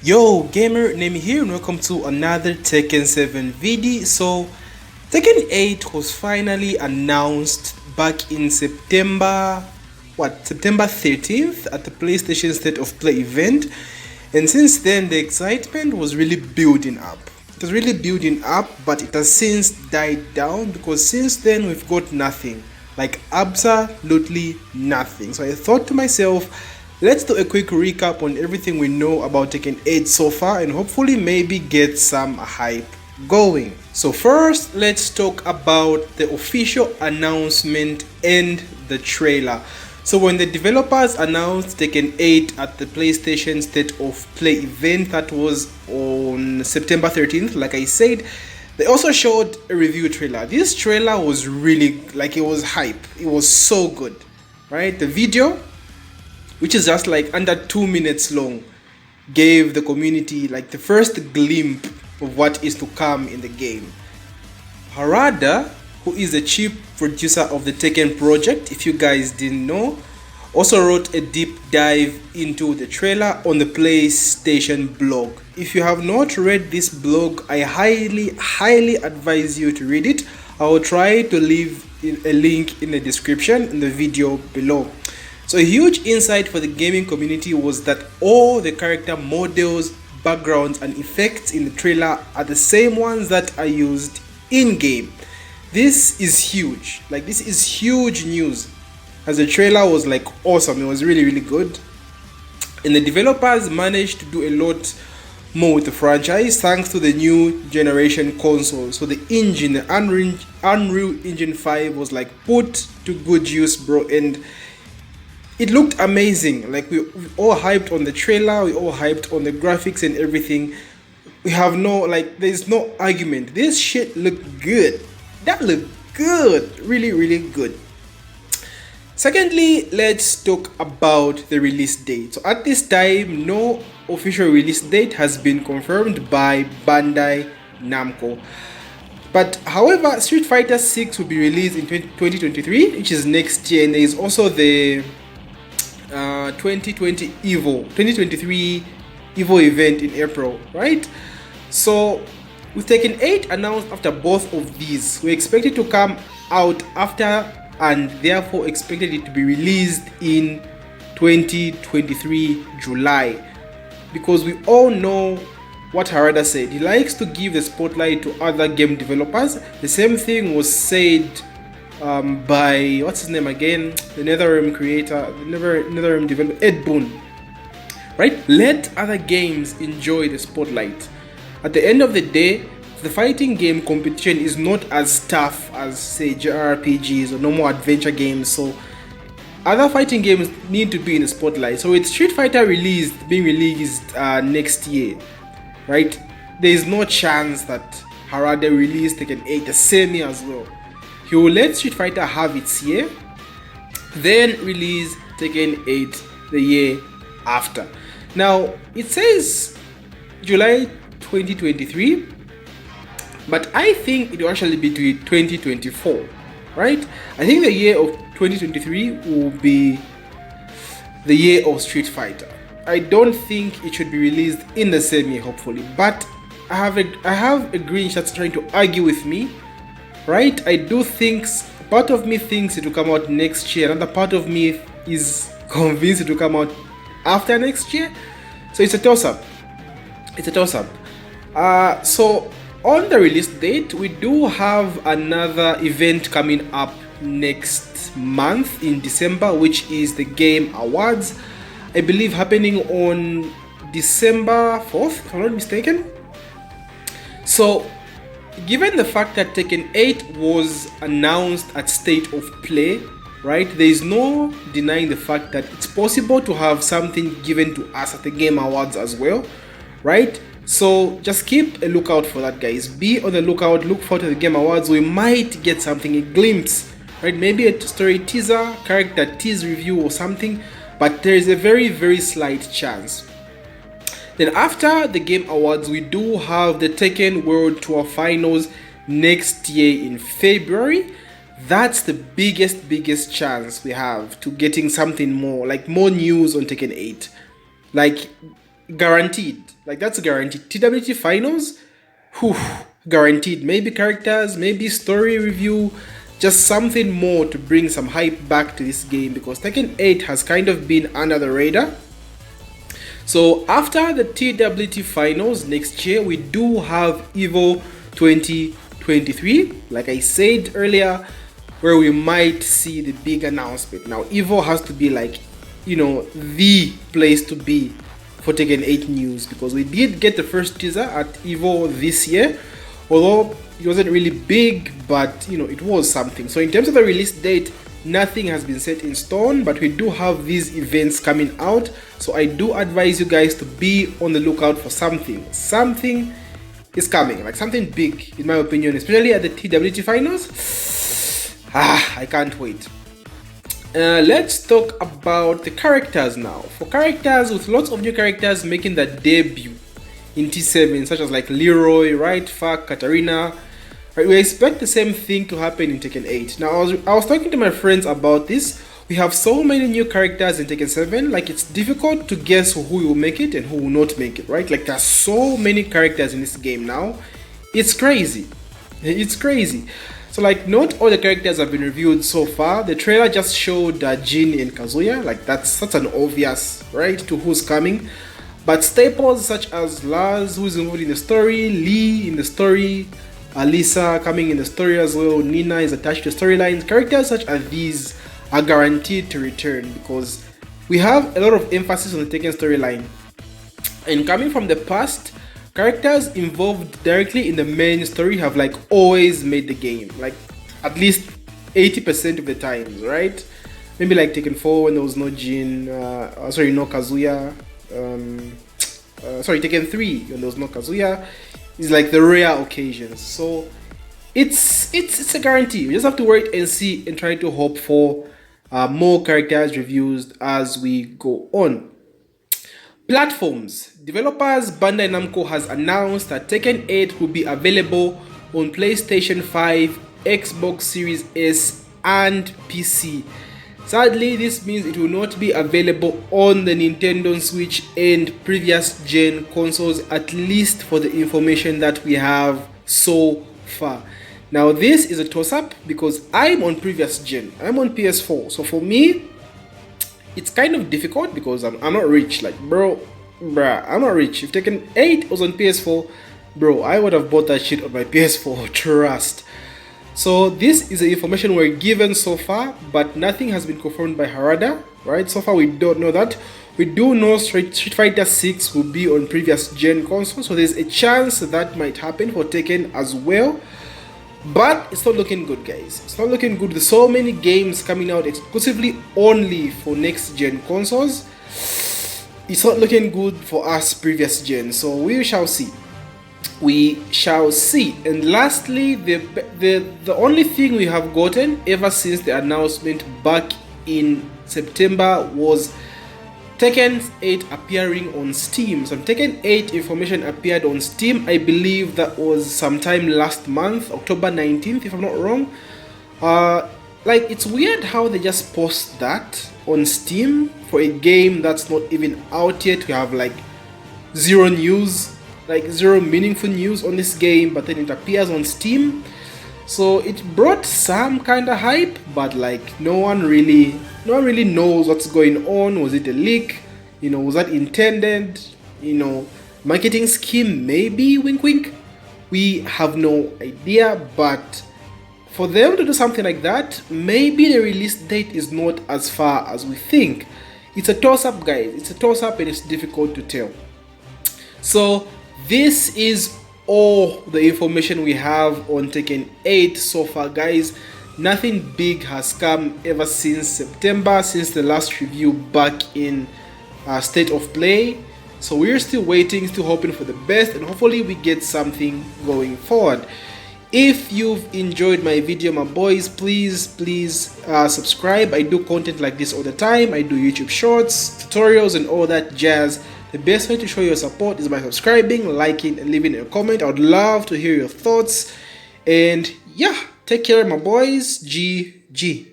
Yo, gamer, Nemi here and welcome to another Tekken 7 video. So, Tekken 8 was finally announced back in September 13th at the PlayStation State of Play event. And since then, the excitement was really building up. It was really building up, but it has since died down because since then we've got nothing. Like, absolutely nothing. So I thought to myself, let's do a quick recap on everything we know about Tekken 8 so far and hopefully maybe get some hype going. So first, let's talk about the official announcement and the trailer. So when the developers announced Tekken 8 at the PlayStation State of Play event that was on September 13th, like I said, they also showed a review trailer. This trailer was really, like, it was hype. It was so good, right? The video, which is just like under 2 minutes long, gave the community like the first glimpse of what is to come in the game. Harada, who is the chief producer of the Tekken project, if you guys didn't know, also wrote a deep dive into the trailer on the PlayStation blog. If you have not read this blog, I highly advise you to read it. I will try to leave a link in the description in the video below. So a huge insight for the gaming community was that all the character models, backgrounds and effects in the trailer are the same ones that are used in game. This is huge. Like, this is huge news, as the trailer was like awesome. It was really good, and the developers managed to do a lot more with the franchise thanks to the new generation console. So the engine, the Unreal Engine 5 was like put to good use, bro, and it looked amazing. Like, we all hyped on the trailer, we all hyped on the graphics and everything. We have no, like, there's no argument. This shit looked good. That looked good. Really good. Secondly, let's talk about the release date. So at this time, no official release date has been confirmed by Bandai Namco. But however, Street Fighter 6 will be released in 2023, which is next year, and there is also the 2023 Evo event in April, right? So with Tekken 8 announced after both of these, we expect it to come out after and therefore expected it to be released in 2023 July, because we all know what Harada said. He likes to give the spotlight to other game developers. The same thing was said by, what's his name again, the NetherRealm creator, the NetherRealm developer, Ed Boon, right? Let other games enjoy the spotlight. At the end of the day, the fighting game competition is not as tough as, say, JRPGs or normal adventure games, so other fighting games need to be in the spotlight. So with Street Fighter being released next year, right, there is no chance that Harada released Tekken 8 the same year as well. He will let Street Fighter have its year, then release Tekken 8 the year after. Now, it says July 2023, but I think it will actually be 2024, right? I think the year of 2023 will be the year of Street Fighter. I don't think it should be released in the same year, hopefully, but I have a Grinch that's trying to argue with me, right? I do think, part of me thinks it will come out next year, another part of me is convinced it will come out after next year. So it's a toss-up. So on the release date, we do have another event coming up next month in December, which is the Game Awards, I believe happening on December 4th, if I'm not mistaken. So given the fact that Tekken 8 was announced at State of Play, right, there is no denying the fact that it's possible to have something given to us at the Game Awards as well, right? So just keep a lookout for that, guys. Be on the lookout, look forward to the Game Awards. We might get something, a glimpse, right? Maybe a story teaser, character tease review or something, but there is a very slight chance. Then after the Game Awards, we do have the Tekken World Tour Finals next year in February. That's the biggest chance we have to getting something more, like more news on Tekken 8. Like, guaranteed. Like, that's guaranteed. TWT finals, whew, guaranteed. Maybe characters, maybe story review, just something more to bring some hype back to this game, because Tekken 8 has kind of been under the radar. So after the TWT finals next year, we do have EVO 2023, like I said earlier, where we might see the big announcement. Now, EVO has to be like, you know, the place to be for Tekken 8 news, because we did get the first teaser at EVO this year, although it wasn't really big, but you know, it was something. So in terms of the release date, nothing has been set in stone, but we do have these events coming out, so I do advise you guys to be on the lookout for something. Something is coming, like something big in my opinion, especially at the TWT finals. I can't wait. Let's talk about the characters now. For characters, with lots of new characters making their debut in T7, such as like Leroy, right, Fuck, Katarina, right, we expect the same thing to happen in Tekken 8. Now, I was talking to my friends about this. We have so many new characters in Tekken 7, like it's difficult to guess who will make it and who will not make it, right? Like there's so many characters in this game now. It's crazy. It's crazy. So like not all the characters have been revealed so far. The trailer just showed Jin and Kazuya, like that's an obvious, right, to who's coming. But staples such as Lars, who's involved in the story, Lee in the story, Alisa coming in the story as well, Nina is attached to storylines. Characters such as these are guaranteed to return, because we have a lot of emphasis on the Tekken storyline. And coming from the past, characters involved directly in the main story have like always made the game, like at least 80% of the times, right? Maybe like Tekken 4 when there was no Jin, no Kazuya. Tekken 3 when there was no Kazuya. Is like the rare occasions. So it's a guarantee. We just have to wait and see and try to hope for more characters reviews as we go on. Platforms. Developers Bandai Namco has announced that Tekken 8 will be available on PlayStation 5, Xbox Series S, and PC. Sadly, this means it will not be available on the Nintendo Switch and previous gen consoles, at least for the information that we have so far. Now, this is a toss-up because I'm on previous gen. I'm on PS4. So for me, it's kind of difficult because I'm not rich. Like, bruh, I'm not rich. If Tekken 8 was on PS4, bro, I would have bought that shit on my PS4. Trust. So this is the information we're given so far, but nothing has been confirmed by Harada, right? So far we don't know that. We do know Street Fighter 6 will be on previous gen consoles, so there's a chance that might happen for Tekken as well. But it's not looking good, guys. It's not looking good. There's so many games coming out exclusively only for next gen consoles. It's not looking good for us previous gen, so we shall see. We shall see. And lastly, the only thing we have gotten ever since the announcement back in September was Tekken 8 appearing on Steam. So Tekken 8 information appeared on Steam. I believe that was sometime last month, October 19th, if I'm not wrong. Like, it's weird how they just post that on Steam for a game that's not even out yet. We have like zero news, like zero meaningful news on this game, but then it appears on Steam. So it brought some kind of hype, but like no one really knows what's going on. Was it a leak? You know, was that intended? You know, marketing scheme maybe, wink wink. We have no idea, but for them to do something like that, maybe the release date is not as far as we think. It's a toss-up, guys. It's a toss-up and it's difficult to tell. So this is all the information we have on Tekken 8 so far, guys. Nothing big has come ever since September, since the last review back in State of Play. So we're still waiting, still hoping for the best, and hopefully we get something going forward. If you've enjoyed my video, my boys, please subscribe. I do content like this all the time. I do YouTube shorts, tutorials, and all that jazz. The best way to show your support is by subscribing, liking, and leaving a comment. I would love to hear your thoughts. And yeah, take care, my boys. GG.